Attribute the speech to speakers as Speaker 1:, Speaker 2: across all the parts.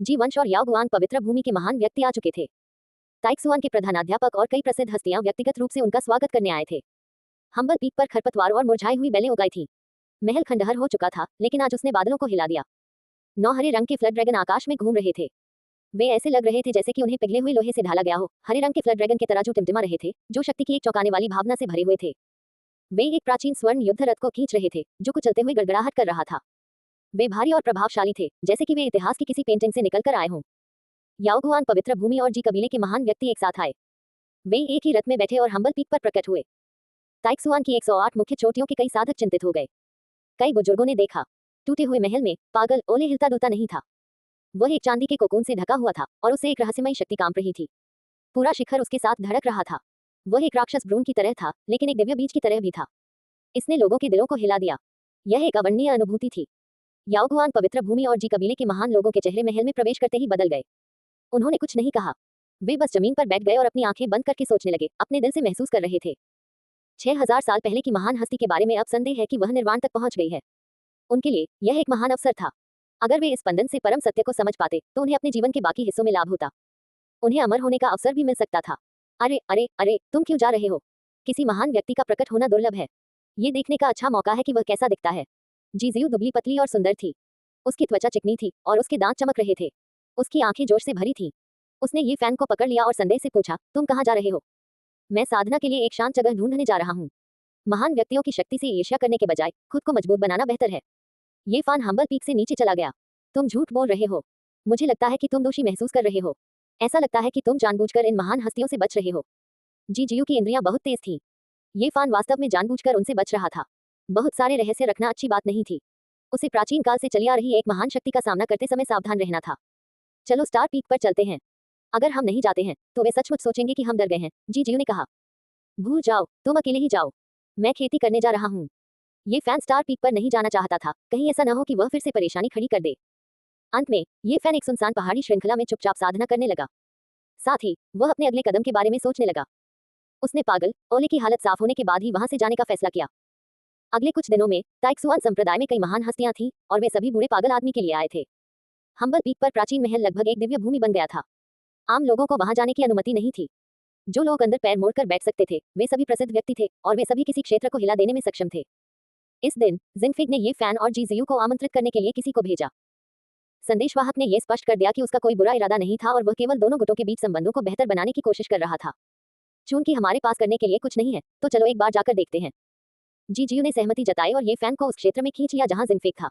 Speaker 1: जी वंश और याओ गुआन पवित्र भूमि के महान व्यक्ति आ चुके थे। ताइक्सुआन के प्रधानाध्यापक और कई प्रसिद्ध हस्तियां व्यक्तिगत रूप से उनका स्वागत करने आए थे। हम्बल पीक पर खरपतवार और मुरझाई हुई बेलें उगाई थी। महल खंडहर हो चुका था, लेकिन आज उसने बादलों को हिला दिया। 9 हरे रंग के फ्लड ड्रैगन आकाश में घूम रहे थे। वे ऐसे लग रहे थे जैसे कि उन्हें पिघले हुए लोहे से ढाला गया हो। हरे रंग के फ्लड ड्रैगन के तराजू टिमटिमा रहे थे, जो शक्ति की एक चौंकाने वाली भावना से भरे हुए थे। वे एक प्राचीन स्वर्ण युद्ध रथ को खींच रहे थे, जो कुचलते हुए गड़गड़ाहट कर रहा था। वे भारी और प्रभावशाली थे, जैसे कि वे इतिहास की किसी पेंटिंग से निकलकर आए हों। याओगुआन पवित्र भूमि और जी कबीले के महान व्यक्ति एक साथ आए। वे एक ही रथ में बैठे और हम्बल पीक पर प्रकट हुए। ताइक्सुआन की 108 मुख्य चोटियों के कई साधक चिंतित हो गए। कई बुजुर्गों ने देखा, टूटे हुए महल में पागल ओले हिलता डुलता नहीं था। वह एक चांदी के कोकून से ढका हुआ था और उससे एक रहस्यमयी शक्ति कांप रही थी। पूरा शिखर उसके साथ धड़क रहा था। वह एक राक्षस भ्रूण की तरह था, लेकिन एक दिव्य बीज की तरह भी था। इसने लोगों के दिलों को हिला दिया। यह एक अवर्णनीय अनुभूति थी। याओगुआन पवित्र भूमि और जी कबीले के महान लोगों के चेहरे महल में प्रवेश करते ही बदल गए। उन्होंने कुछ नहीं कहा। वे बस जमीन पर बैठ गए और अपनी आंखें बंद करके सोचने लगे, अपने दिल से महसूस कर रहे थे। 6000 साल पहले की महान हस्ती के बारे में अब संदेह है कि वह निर्वाण तक पहुंच गई है। उनके लिए यह एक महान अवसर था। अगर वे इस स्पंदन से परम सत्य को समझ पाते, तो उन्हें अपने जीवन के बाकी हिस्सों में लाभ होता। उन्हें अमर होने का अवसर भी मिल सकता था। अरे अरे अरे, तुम क्यों जा रहे हो? किसी महान व्यक्ति का प्रकट होना दुर्लभ है। ये देखने का अच्छा मौका है कि वह कैसा दिखता है। जीजियू दुबली पतली और सुंदर थी। उसकी त्वचा चिकनी थी और उसके दांत चमक रहे थे। उसकी आंखें जोश से भरी थीं। उसने ये फैन को पकड़ लिया और संदेह से पूछा, तुम कहाँ जा रहे हो? मैं साधना के लिए एक शांत जगह ढूंढने जा रहा हूँ। महान व्यक्तियों की शक्ति से ईर्ष्या करने के बजाय खुद को मजबूत बनाना बेहतर है। ये फैन हम्बल पीक से नीचे चला गया। तुम झूठ बोल रहे हो। मुझे लगता है कि तुम दोषी महसूस कर रहे हो। ऐसा लगता है कि तुम जानबूझकर इन महान हस्तियों से बच रहे हो। जीजियू की इंद्रियां बहुत तेज थीं। ये फैन वास्तव में जानबूझकर उनसे बच रहा था। बहुत सारे रहस्य रखना अच्छी बात नहीं थी। उसे प्राचीन काल से चली आ रही एक महान शक्ति का सामना करते समय सावधान रहना था। चलो स्टार पीक पर चलते हैं। अगर हम नहीं जाते हैं, तो वे सचमुच सोचेंगे कि हम डर गए हैं, जीजियू ने कहा। भूल जाओ, तुम अकेले ही जाओ। मैं खेती करने जा रहा हूँ। ये फैन स्टार पीक पर नहीं जाना चाहता था, कहीं ऐसा न हो कि वह फिर से परेशानी खड़ी कर दे। अंत में ये फैन एक सुनसान पहाड़ी श्रृंखला में चुपचाप साधना करने लगा। साथ ही वह अपने अगले कदम के बारे में सोचने लगा। उसने पागल ओले की हालत साफ होने के बाद ही वहां से जाने का फैसला किया। अगले कुछ दिनों में ताइक्सुआन संप्रदाय में कई महान हस्तियां थीं और वे सभी बूढ़े पागल आदमी के लिए आए थे। हम्बल पीक पर प्राचीन महल लगभग एक दिव्य भूमि बन गया था। आम लोगों को वहां जाने की अनुमति नहीं थी। जो लोग अंदर पैर मोड़कर बैठ सकते थे, वे सभी प्रसिद्ध व्यक्ति थे और वे सभी किसी क्षेत्र को हिला देने में सक्षम थे। इस दिन जिनफिग ने ये फैन और जीजियू को आमंत्रित करने के लिए किसी को भेजा। संदेशवाहक ने यह स्पष्ट कर दिया कि उसका कोई बुरा इरादा नहीं था और वह केवल दोनों गुटों के बीच संबंधों को बेहतर बनाने की कोशिश कर रहा था। चूंकि हमारे पास करने के लिए कुछ नहीं है, तो चलो एक बार जाकर देखते हैं। जीजियू ने सहमति जताई और ये फैन को उस क्षेत्र में खींच लिया जहां जिनफिग था।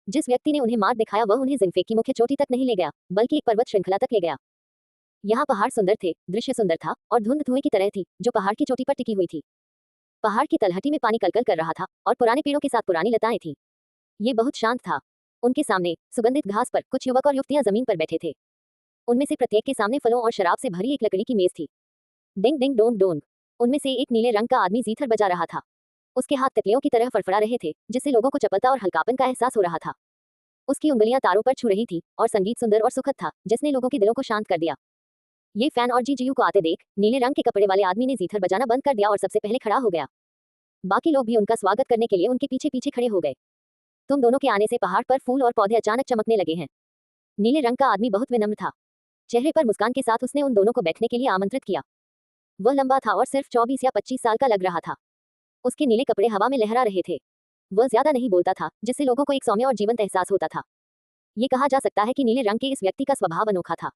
Speaker 1: जिस व्यक्ति ने उन्हें मार्ग दिखाया वह उन्हें जिनफिग की मुख्य चोटी तक नहीं ले गया, बल्कि एक पर्वत श्रृंखला तक ले गया। यहाँ पहाड़ सुंदर थे, दृश्य सुंदर था और धुंध धुएं की तरह थी, जो पहाड़ की चोटी पर टिकी हुई थी। पहाड़ की तलहटी में पानी कलकल कर रहा था और पुराने पेड़ों के साथ पुरानी लताएं थीं। ये बहुत शांत था। उनके सामने सुगंधित घास पर कुछ युवक और युवतियां जमीन पर बैठे थे। उनमें से प्रत्येक के सामने फलों और शराब से भरी एक लकड़ी की मेज थी। डिंग डिंग डोंग डोंग। उनमें से एक नीले रंग का आदमी जीथर बजा रहा था। उसके हाथ तितलियों की तरह फड़फड़ा रहे थे, जिससे लोगों को चपलता और हल्कापन का एहसास हो रहा था। उसकी उंगलियां तारों पर छू रही थी और संगीत सुंदर और सुखद था, जिसने लोगों के दिलों को शांत कर दिया। ये फैन और जीजीयू को आते देख नीले रंग के कपड़े वाले आदमी ने जीथर बजाना बंद कर दिया और सबसे पहले खड़ा हो गया। बाकी लोग भी उनका स्वागत करने के लिए उनके पीछे पीछे खड़े हो गए। तुम दोनों के आने से पहाड़ पर फूल और पौधे अचानक चमकने लगे हैं। नीले रंग का आदमी बहुत विनम्र था। चेहरे पर मुस्कान के साथ उसने उन दोनों को बैठने के लिए आमंत्रित किया। वह लंबा था और सिर्फ 24 या 25 साल का लग रहा था। उसके नीले कपड़े हवा में लहरा रहे थे। वह ज्यादा नहीं बोलता था, जिससे लोगों को एक सौम्य और जीवंत एहसास होता था। ये कहा जा सकता है कि नीले रंग के इस व्यक्ति का स्वभाव अनोखा था।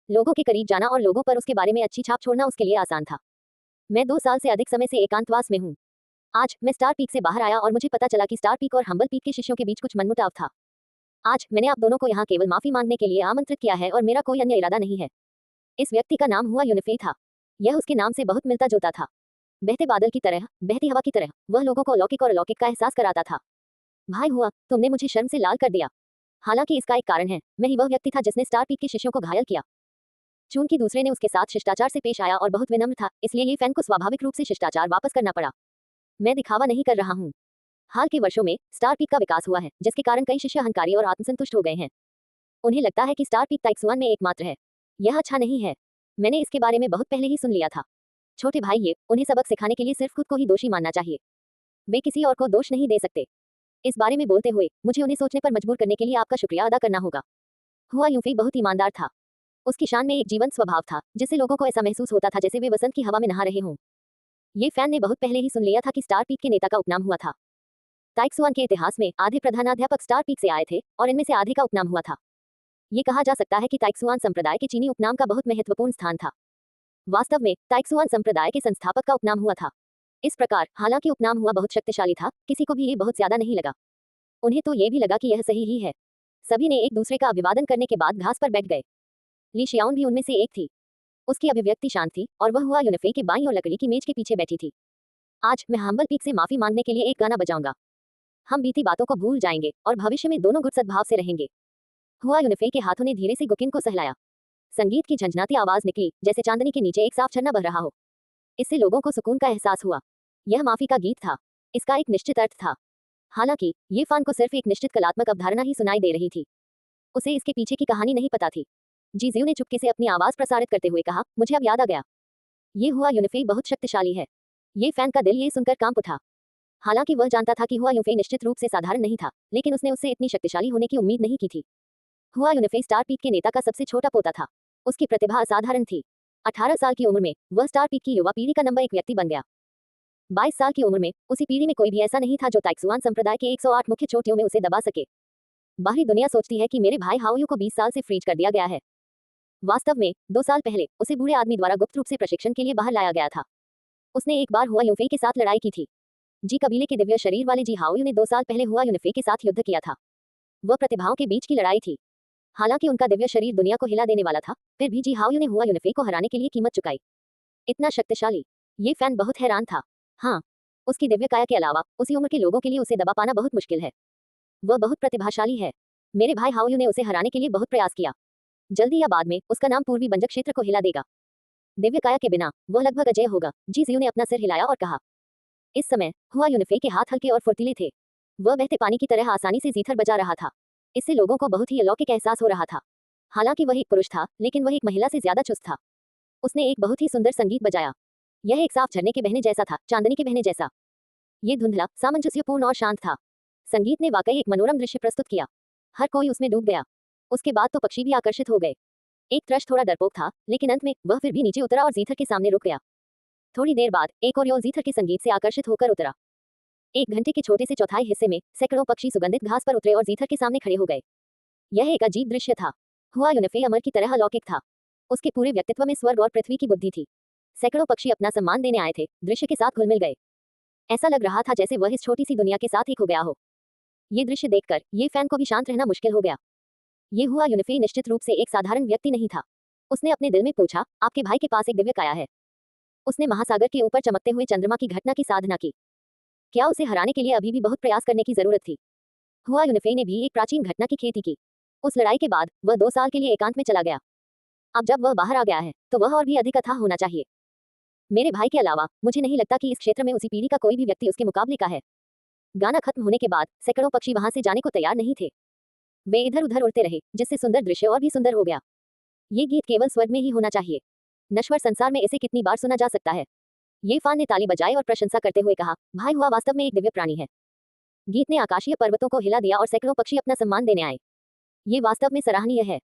Speaker 1: लोगों के करीब जाना और लोगों पर उसके बारे में अच्छी छाप छोड़ना उसके लिए आसान था। मैं 2 साल से अधिक समय से एकांतवास में हूँ। आज मैं स्टार पीक से बाहर आया और मुझे पता चला कि स्टार पीक और हम्बल पीक के शिष्यों के बीच कुछ मनमुटाव था। आज मैंने आप दोनों को यहाँ केवल माफी मांगने के लिए आमंत्रित किया है और मेरा कोई अन्य इरादा नहीं है। इस व्यक्ति का नाम हुआ यूनिफे था। यह उसके नाम से बहुत मिलता जुलता था। बहते बादल की तरह, बहती हवा की तरह वह लोगों को अलौकिक और अलौकिक का एहसास कराता था। भाई हुआ, तुमने मुझे शर्म से लाल कर दिया। हालांकि इसका एक कारण है, मैं ही वह व्यक्ति था जिसने स्टार पीक के शिष्यों को घायल किया। चूंकि दूसरे ने उसके साथ शिष्टाचार से पेश आया और बहुत विनम्र था, इसलिए ये फैन को स्वाभाविक रूप से शिष्टाचार वापस करना पड़ा। मैं दिखावा नहीं कर रहा हूँ। हाल के वर्षों में स्टार पीक का विकास हुआ है, जिसके कारण कई शिष्य अहंकारी और आत्मसंतुष्ट हो गए हैं। उन्हें लगता है कि स्टार पीक ताइक्सुआन में एकमात्र है। यह अच्छा नहीं है। मैंने इसके बारे में बहुत पहले ही सुन लिया था। छोटे भाई, ये उन्हें सबक सिखाने के लिए सिर्फ खुद को ही दोषी मानना चाहिए। वे किसी और को दोष नहीं दे सकते। इस बारे में बोलते हुए मुझे उन्हें सोचने पर मजबूर करने के लिए आपका शुक्रिया अदा करना होगा। हुआ यूफेई बहुत ईमानदार था। उसकी शान में एक जीवंत स्वभाव था, जिससे लोगों को ऐसा महसूस होता था जैसे वे वसंत की हवा में नहा रहे हों। ये फैन ने बहुत पहले ही सुन लिया था कि स्टार पीक के नेता का उपनाम हुआ था। ताइक्सुआन के इतिहास में आधे प्रधानाध्यापक स्टार पीक से आए थे और इनमें से आधे का उपनाम हुआ था। ये कहा जा सकता है कि ताइक्सुआन संप्रदाय के चीनी उपनाम का बहुत महत्वपूर्ण स्थान था। वास्तव में ताइक्सुआन संप्रदाय के संस्थापक का उपनाम हुआ था। इस प्रकार हालांकि उपनाम हुआ बहुत शक्तिशाली था, किसी को भी ये बहुत ज्यादा नहीं लगा। उन्हें तो ये भी लगा कि यह सही ही है। सभी ने एक दूसरे का अभिवादन करने के बाद घास पर बैठ गए। ली शियाओन भी उनमें से एक थी। उसकी अभिव्यक्ति शांत थी और वह हुआ यूनिफे के बाईं ओर लकड़ी की मेज के पीछे बैठी थी। आज मैं हम्बल पीक से माफी मांगने के लिए एक गाना बजाऊंगा। हम बीती बातों को भूल जाएंगे और भविष्य में दोनों गुट सद्भाव से रहेंगे। हुआ यूनिफे के हाथों ने धीरे से गुकिन को सहलाया। संगीत की झंझनाती आवाज निकली, जैसे चांदनी के नीचे एक साफ झरना बह रहा हो। इससे लोगों को सुकून का एहसास हुआ। यह माफी का गीत था। इसका एक निश्चित अर्थ था। हालांकि ये फान को सिर्फ एक निश्चित कलात्मक अवधारणा ही सुनाई दे रही थी। उसे इसके पीछे की कहानी नहीं पता थी। जीजियो ने चुपके से अपनी आवाज प्रसारित करते हुए कहा, मुझे अब याद आ गया। ये हुआ यूनिफे बहुत शक्तिशाली है। ये फैन का दिल ये सुनकर कांप उठा। हालांकि वह जानता था कि हुआ यूनिफे निश्चित रूप से साधारण नहीं था, लेकिन उसने उससे इतनी शक्तिशाली होने की उम्मीद नहीं की थी। हुआ यूनिफे स्टार पीक के नेता का सबसे छोटा पोता था। उसकी प्रतिभा असाधारण थी। 18 साल की उम्र में वह स्टार पीक की युवा पीढ़ी का नंबर 1 व्यक्ति बन गया। 22 साल की उम्र में उसी पीढ़ी में कोई भी ऐसा नहीं था जो ताइक्सुआन संप्रदाय के 108 मुख्य चोटियों में उसे दबा सके। बाहरी दुनिया सोचती है कि मेरे भाई हाओयू को 20 साल से फ्रीज कर दिया गया है। वास्तव में 2 साल पहले उसे बूढ़े आदमी द्वारा गुप्त रूप से प्रशिक्षण के लिए बाहर लाया गया था। उसने एक बार हुआ यूफे के साथ लड़ाई की थी। जी कबीले के दिव्य शरीर वाले जी हाओयू ने 2 साल पहले हुआ यूनिफे के साथ युद्ध किया था। वह प्रतिभाओं के बीच की लड़ाई थी। हालांकि उनका दिव्य शरीर दुनिया को हिला देने वाला था, फिर भी जी हाओयू ने हुआ यूनिफे को हराने के लिए कीमत चुकाई। इतना शक्तिशाली। ये फैन बहुत हैरान था। हाँ, उसकी दिव्य काया के अलावा उसी उम्र के लोगों के लिए उसे दबा पाना बहुत मुश्किल है। वह बहुत प्रतिभाशाली है। मेरे भाई हाओयू ने उसे हराने के लिए बहुत प्रयास किया। जल्दी या बाद में उसका नाम पूर्वी बंजक क्षेत्र को हिला देगा। दिव्य काया के बिना वह लगभग अजय होगा। जी जियू ने अपना सिर हिलाया और कहा। इस समय हुआ यूनिफे के हाथ हल्के और फुर्तीले थे। वह बहते पानी की तरह आसानी से जीथर बजा रहा था। इससे लोगों को बहुत ही अलौकिक एहसास हो रहा था। हालांकि वह एक पुरुष था, लेकिन वह एक महिला से ज्यादा चुस्त था। उसने एक बहुत ही सुंदर संगीत बजाया। यह एक साफ झरने के बहने जैसा था, चांदनी के बहने जैसा। ये धुंधला, सामंजस्यपूर्ण और शांत था। संगीत ने वाकई एक मनोरम दृश्य प्रस्तुत किया। हर कोई उसमें डूब गया। उसके बाद तो पक्षी भी आकर्षित हो गए। एक थ्रश थोड़ा डरपोक था, लेकिन अंत में वह फिर भी नीचे उतरा और जीथर के सामने रुक गया। थोड़ी देर बाद एक ओरियोल जीथर के संगीत से आकर्षित होकर उतरा। 1 घंटे के छोटे से चौथाई हिस्से में सैकड़ों पक्षी सुगंधित घास पर उतरे और जीथर के सामने खड़े हो गए। यह एक अजीब दृश्य था। हुआ यूनिफे अमर की तरह अलौकिक था। उसके पूरे व्यक्तित्व में स्वर्ग और पृथ्वी की बुद्धि थी। सैकड़ों पक्षी अपना सम्मान देने आए थे, दृश्य के साथ घुल मिल गए। ऐसा लग रहा था जैसे वह इस छोटी सी दुनिया के साथ एक हो गया हो। ये दृश्य देखकर ये फैन को भी शांत रहना मुश्किल हो गया। ये हुआ यूनिफे निश्चित रूप से एक साधारण व्यक्ति नहीं था। उसने अपने दिल में पूछा, आपके भाई के पास एक दिव्य काया है। उसने महासागर के ऊपर चमकते हुए चंद्रमा की घटना की साधना की। क्या उसे हराने के लिए अभी भी बहुत प्रयास करने की जरूरत थी? हुआ यूनिफे ने भी एक प्राचीन घटना की खेती की। उस लड़ाई के बाद वह 2 साल के लिए एकांत में चला गया। अब जब वह बाहर आ गया है, तो वह और भी अधिक अथाह होना चाहिए। मेरे भाई के अलावा मुझे नहीं लगता कि इस क्षेत्र में उसी पीढ़ी का कोई भी व्यक्ति उसके मुकाबले का है। गाना खत्म होने के बाद सैकड़ों पक्षी वहां से जाने को तैयार नहीं थे। वे इधर उधर उड़ते रहे, जिससे सुंदर दृश्य और भी सुंदर हो गया। ये गीत केवल स्वर्ग में ही होना चाहिए। नश्वर संसार में इसे कितनी बार सुना जा सकता है? ये फान ने ताली बजाई और प्रशंसा करते हुए कहा, भाई हुआ वास्तव में एक दिव्य प्राणी है। गीत ने आकाशीय पर्वतों को हिला दिया और सैकड़ों पक्षी अपना सम्मान देने आए। ये वास्तव में सराहनीय है।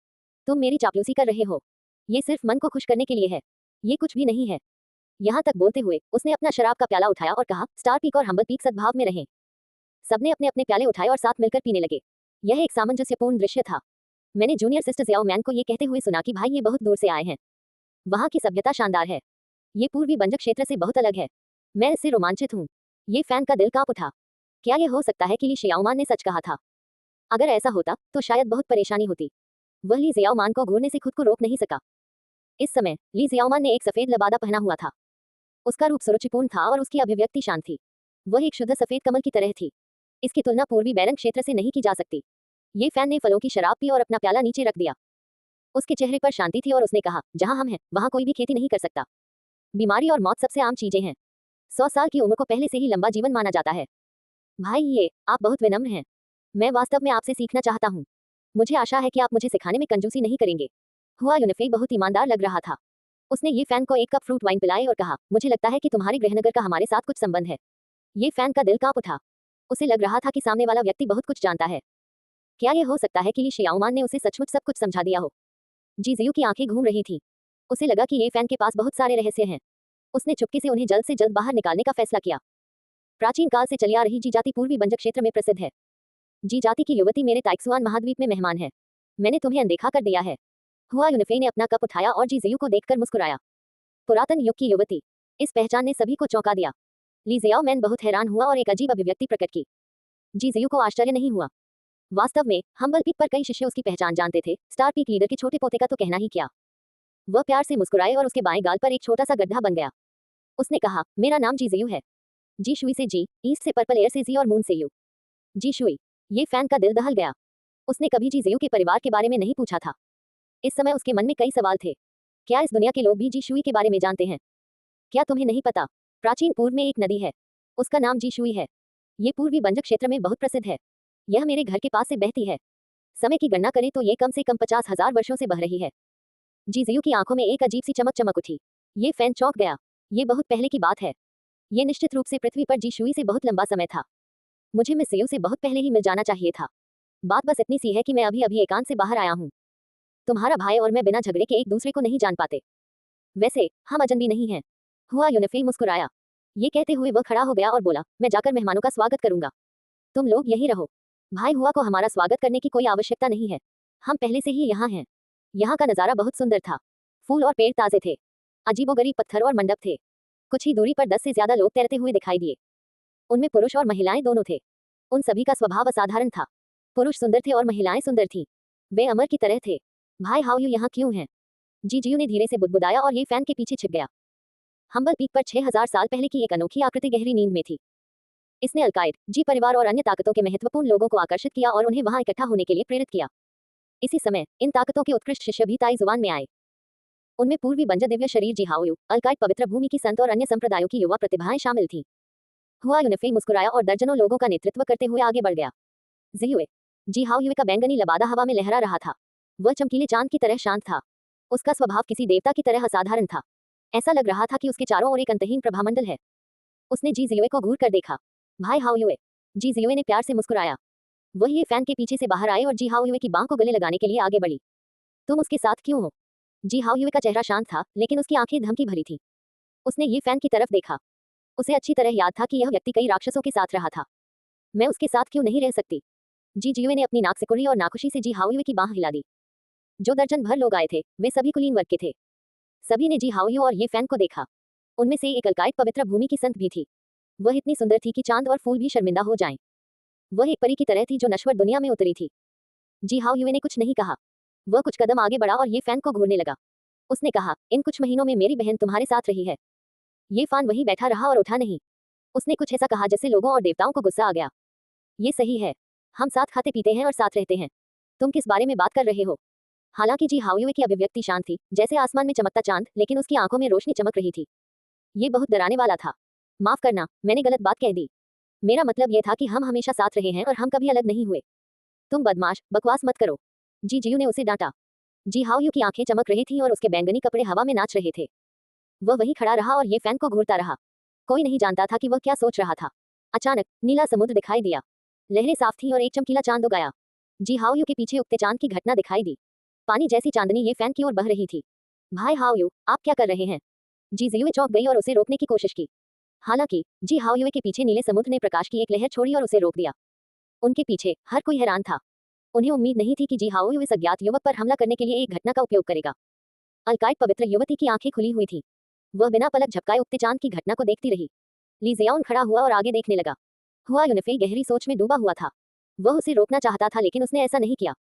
Speaker 1: तुम मेरी चापलूसी कर रहे हो। ये सिर्फ मन को खुश करने के लिए है। ये कुछ भी नहीं है। यहाँ तक बोलते हुए उसने अपना शराब का प्याला उठाया और कहा, स्टार पीक और हम्बल पीक सद्भाव में रहें। सबने अपने अपने प्याले उठाए और साथ मिलकर पीने लगे। यह एक सामंजस्यपूर्ण दृश्य था। मैंने जूनियर सिस्टर ज़ियाओ मैन को ये कहते हुए सुना कि भाई ये बहुत दूर से आए हैं। वहाँ की सभ्यता शानदार है। ये पूर्वी बंजक क्षेत्र से बहुत अलग है। मैं इससे रोमांचित हूँ। ये फैन का दिल कांप उठा। क्या यह हो सकता है कि ली ज़ियाओमान ने सच कहा था? अगर ऐसा होता तो शायद बहुत परेशानी होती। वह ली ज़ियाओमान को घूरने से खुद को रोक नहीं सका। इस समय ली ज़ियाओमान ने एक सफेद लबादा पहना हुआ था। उसका रूप सुरुचिपूर्ण था और उसकी अभिव्यक्ति शांत थी। वह एक शुद्ध सफेद कमल की तरह थी। इसकी तुलना पूर्वी बैरंग क्षेत्र से नहीं की जा सकती। ये फैन ने फलों की शराब पी और अपना प्याला नीचे रख दिया। उसके चेहरे पर शांति थी और उसने कहा, जहां हम हैं वहां कोई भी खेती नहीं कर सकता। बीमारी और मौत सबसे आम चीजें हैं। 100 साल की उम्र को पहले से ही लंबा जीवन माना जाता है। भाई ये आप बहुत विनम्र हैं। मैं वास्तव में आपसे सीखना चाहता हूँ। मुझे आशा है कि आप मुझे सिखाने में कंजूसी नहीं करेंगे। हुआ यूनिफे बहुत ईमानदार लग रहा था। उसने ये फैन को 1 कप फ्रूट वाइन पिलाए और कहा, मुझे लगता है कि तुम्हारे गृहनगर का हमारे साथ कुछ संबंध है। ये फैन का दिल कांप उठा। उसे लग रहा था कि सामने वाला व्यक्ति बहुत कुछ जानता है। क्या यह हो सकता है कि ली शियाओमान ने उसे सचमुच सब कुछ समझा दिया हो? जी जियू की आंखें घूम रही थी। उसे लगा कि ये फैन के पास बहुत सारे रहस्य हैं। उसने चुपके से उन्हें जल्द से जल्द बाहर निकालने का फैसला किया। प्राचीन काल से चली आ रही जी जाति पूर्वी बंजक क्षेत्र में प्रसिद्ध है। जी जाति की युवती मेरे ताइक्सुआन महाद्वीप में मेहमान है। मैंने तुम्हें अनदेखा कर दिया है। हुआ यूनिफे ने अपना कप उठाया और जी जियू को देखकर मुस्कुराया। पुरातन युग की युवती, इस पहचान ने सभी को चौंका दिया। ली जियाओ मैन बहुत हैरान हुआ और एक अजीब अभिव्यक्ति प्रकट की। जी जियू को आश्चर्य नहीं हुआ। वास्तव में हम्बल पीक पर कई शिष्य उसकी पहचान जानते थे, स्टार पीक लीडर के छोटे पोते का तो कहना ही क्या। वह प्यार से मुस्कुराए और उसके बाएं गाल पर एक छोटा सा गड्ढा बन गया। उसने कहा, मेरा नाम जी जियू है। जी शुई से जी, ईस्ट से पर्पल एयर से जी और मून से यू। जी शुई। ये फैन का दिल दहल गया। उसने कभी जी जियू के परिवार के बारे में नहीं पूछा था। इस समय उसके मन में कई सवाल थे। क्या इस दुनिया के लोग भी जी शुई के बारे में जानते हैं? क्या तुम्हें नहीं पता? प्राचीन पूर्व में एक नदी है। उसका नाम जी शुई है। ये पूर्वी बंजक क्षेत्र में बहुत प्रसिद्ध है। यह मेरे घर के पास से बहती है। समय की गणना करें तो ये कम से कम 50,000 वर्षों से बह रही है। जी जियू की आंखों में एक अजीब सी चमक चमक उठी। ये फैन चौंक गया। ये बहुत पहले की बात है। ये निश्चित रूप से पृथ्वी पर जी शुई से बहुत लंबा समय था। मुझे मिस जियू से बहुत पहले ही मिल जाना चाहिए था। बात बस इतनी सी है कि मैं अभी अभी एकांत से बाहर आया हूँ। तुम्हारा भाई और मैं बिना झगड़े के एक दूसरे को नहीं जान पाते। वैसे हम अजनबी नहीं हैं। हुआ यूनिफे मुस्कुराया। ये कहते हुए वह खड़ा हो गया और बोला, मैं जाकर मेहमानों का स्वागत करूंगा। तुम लोग यही रहो। भाई हुआ को हमारा स्वागत करने की कोई आवश्यकता नहीं है। हम पहले से ही यहाँ हैं। यहाँ का नज़ारा बहुत सुंदर था। फूल और पेड़ ताजे थे। अजीबोगरीब पत्थर और मंडप थे। कुछ ही दूरी पर 10 से ज्यादा लोग तैरते हुए दिखाई दिए। उनमें पुरुष और महिलाएं दोनों थे। उन सभी का स्वभाव असाधारण था। पुरुष सुंदर थे और महिलाएं सुंदर थीं। वे अमर की तरह थे। भाई हाउ यू यहाँ क्यों हैं? जी जियू ने धीरे से बुदबुदाया और ये फैन के पीछे छिप गया। हम्बल पीक पर 6000 साल पहले की एक अनोखी आकृति गहरी नींद में थी। इसने अलकायद, जी परिवार और अन्य ताकतों के महत्वपूर्ण लोगों को आकर्षित किया और उन्हें वहां इकट्ठा होने के लिए प्रेरित किया। इसी समय इन ताकतों के उत्कृष्ट शिष्य भी ताई जुबान में आए। उनमें पूर्वी बंजर दिव्य शरीर जी हाओयू, अलकायद पवित्र भूमि की संत और अन्य संप्रदायों की युवा प्रतिभाएं शामिल थीं। हुआ यूनिफे मुस्कुराया और दर्जनों लोगों का नेतृत्व करते हुए आगे बढ़ गया। जियुए, जी हाओयुए का बैंगनी लबादा हवा में लहरा रहा था। वह चमकीले चांद की तरह शांत था। उसका स्वभाव किसी देवता की तरह असाधारण था। ऐसा लग रहा था कि उसके चारों ओर एक अंतहीन प्रभामंडल है। उसने जी जियुए को घूर कर देखा। भाई हाओयुए। जी जियुए ने प्यार से मुस्कुराया। वह ये फैन के पीछे से बाहर आए और जी हाओयुए की बांह को गले लगाने के लिए आगे बढ़ी। तुम उसके साथ क्यों हो? जी हाओयुए का चेहरा शांत था, लेकिन उसकी आंखें धमकी भरी थी। उसने ये फैन की तरफ देखा। उसे अच्छी तरह याद था कि यह व्यक्ति कई राक्षसों के साथ रहा था। मैं उसके साथ क्यों नहीं रह सकती? जी जियुए ने अपनी नाक सिकुड़ी और नाखुशी से जी हाओयुए की बांह हिला दी। जो दर्जन भर लोग आए थे, वे सभी कुलीन वर्ग के थे। सभी ने जी हाओयू और ये फैन को देखा। उनमें से एक अलकायद पवित्र भूमि की संत भी थी। वह इतनी सुंदर थी कि चांद और फूल भी शर्मिंदा हो जाएं। वह एक परी की तरह थी जो नश्वर दुनिया में उतरी थी। जी हाओयुए ने कुछ नहीं कहा। वह कुछ कदम आगे बढ़ा और ये फैन को घूरने लगा। उसने कहा, इन कुछ महीनों में मेरी बहन तुम्हारे साथ रही है। ये फैन वहीं बैठा रहा और उठा नहीं। उसने कुछ ऐसा कहा जिससे लोगों और देवताओं को गुस्सा आ गया। ये सही है। हम साथ खाते पीते हैं और साथ रहते हैं। तुम किस बारे में बात कर रहे हो? हालांकि जी हाओयुए की अभिव्यक्ति शांत थी, जैसे आसमान में चमकता चांद, लेकिन उसकी आंखों में रोशनी चमक रही थी। ये बहुत डराने वाला था। माफ करना, मैंने गलत बात कह दी। मेरा मतलब यह था कि हम हमेशा साथ रहे हैं और हम कभी अलग नहीं हुए। तुम बदमाश, बकवास मत करो। जी जियू ने उसे डांटा। जी हाओयू की आंखें चमक रही थीं और उसके बैंगनी कपड़े हवा में नाच रहे थे। वह वहीं खड़ा रहा और ये फैन को घूरता रहा। कोई नहीं जानता था कि वह क्या सोच रहा था। अचानक नीला समुद्र दिखाई दिया। लहरें साफ थीं और एक चमकीला चांद उगाया। जी हाओयू के पीछे उगते चांद की घटना दिखाई दी। पानी जैसी चांदनी ये फैन की ओर बह रही थी। भाई हाओयू, आप क्या कर रहे हैं? जी जियुए चौंक गई और उसे रोकने की कोशिश की। हालांकि जी हाओयुए के पीछे नीले समुद्र ने प्रकाश की एक लहर छोड़ी और उसे रोक दिया। उनके पीछे हर कोई हैरान था। उन्हें उम्मीद नहीं थी कि जी हाओयुए इस अज्ञात युवक पर हमला करने के लिए एक घटना का उपयोग करेगा। अलकायद पवित्र युवती की आंखें खुली हुई थी। वह बिना पलक झपकाए उगते चांद की घटना को देखती रही। ली जियाओन खड़ा हुआ और आगे देखने लगा। हुआ यूनिफे गहरी सोच में डूबा हुआ था। वह उसे रोकना चाहता था, लेकिन उसने ऐसा नहीं किया।